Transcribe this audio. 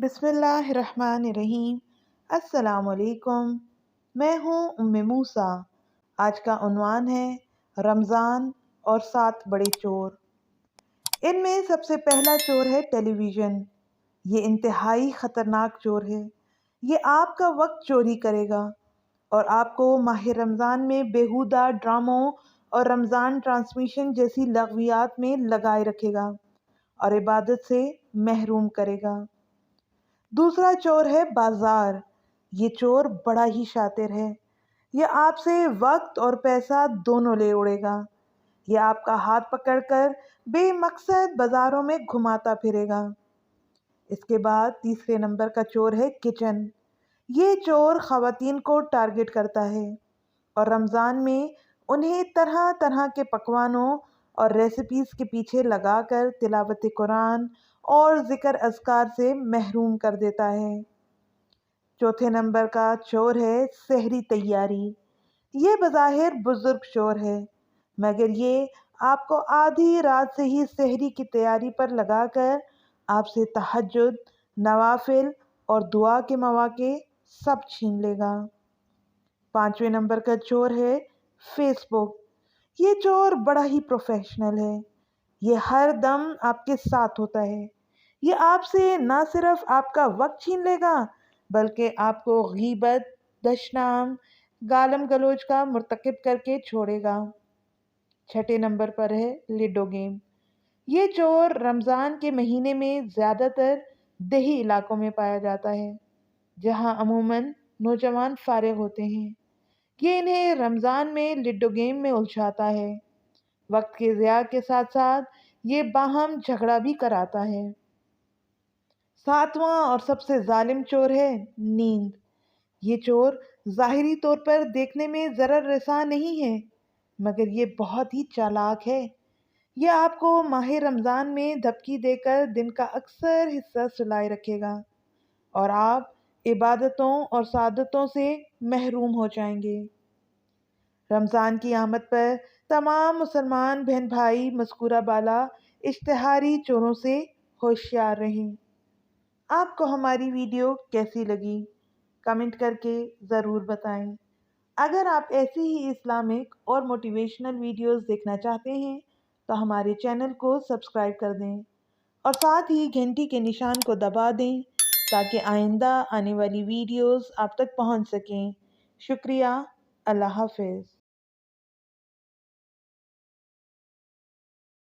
بسم اللہ الرحمن الرحیم۔ السلام علیکم، میں ہوں موسیٰ۔ آج کا عنوان ہے رمضان اور 7 بڑے چور۔ ان میں سب سے پہلا چور ہے ٹیلی ویژن۔ یہ انتہائی خطرناک چور ہے۔ یہ آپ کا وقت چوری کرے گا اور آپ کو ماہ رمضان میں بیہودہ ڈراموں اور رمضان ٹرانسمیشن جیسی لغویات میں لگائے رکھے گا اور عبادت سے محروم کرے گا۔ دوسرا چور ہے بازار۔ یہ چور بڑا ہی شاطر ہے۔ یہ آپ سے وقت اور پیسہ دونوں لے اڑے گا۔ یہ آپ کا ہاتھ پکڑ کر بے مقصد بازاروں میں گھماتا پھرے گا۔ اس کے بعد تیسرے نمبر کا چور ہے کچن۔ یہ چور خواتین کو ٹارگٹ کرتا ہے اور رمضان میں انہیں طرح طرح کے پکوانوں اور ریسیپیز کے پیچھے لگا کر تلاوت قرآن اور ذکر اذکار سے محروم کر دیتا ہے۔ چوتھے نمبر کا چور ہے سحری تیاری۔ یہ بظاہر بزرگ چور ہے، مگر یہ آپ کو آدھی رات سے ہی سحری کی تیاری پر لگا کر آپ سے تہجد، نوافل اور دعا کے مواقع سب چھین لے گا۔ پانچویں نمبر کا چور ہے فیس بک۔ یہ چور بڑا ہی پروفیشنل ہے۔ یہ ہر دم آپ کے ساتھ ہوتا ہے۔ یہ آپ سے نہ صرف آپ کا وقت چھین لے گا بلکہ آپ کو غیبت، دشنام، گالم گلوچ کا مرتکب کر کے چھوڑے گا۔ چھٹے نمبر پر ہے لوڈو گیم۔ یہ چور رمضان کے مہینے میں زیادہ تر دیہی علاقوں میں پایا جاتا ہے، جہاں عموماً نوجوان فارغ ہوتے ہیں۔ یہ انہیں رمضان میں لوڈو گیم میں الجھاتا ہے۔ وقت کے ضیاع کے ساتھ ساتھ یہ باہم جھگڑا بھی کراتا ہے۔ ساتواں اور سب سے ظالم چور ہے نیند۔ یہ چور ظاہری طور پر دیکھنے میں ضرر رساں نہیں ہے، مگر یہ بہت ہی چالاک ہے۔ یہ آپ کو ماہ رمضان میں دھمکی دے کر دن کا اکثر حصہ سلائے رکھے گا اور آپ عبادتوں اور سعادتوں سے محروم ہو جائیں گے۔ رمضان کی آمد پر تمام مسلمان بہن بھائی مذکورہ بالا اشتہاری چوروں سے ہوشیار رہیں۔ آپ کو ہماری ویڈیو کیسی لگی؟ کمنٹ کر کے ضرور بتائیں۔ اگر آپ ایسی ہی اسلامک اور موٹیویشنل ویڈیوز دیکھنا چاہتے ہیں تو ہمارے چینل کو سبسکرائب کر دیں اور ساتھ ہی گھنٹی کے نشان کو دبا دیں تاکہ آئندہ آنے والی ویڈیوز آپ تک پہنچ سکیں۔ شکریہ۔ اللہ حافظ۔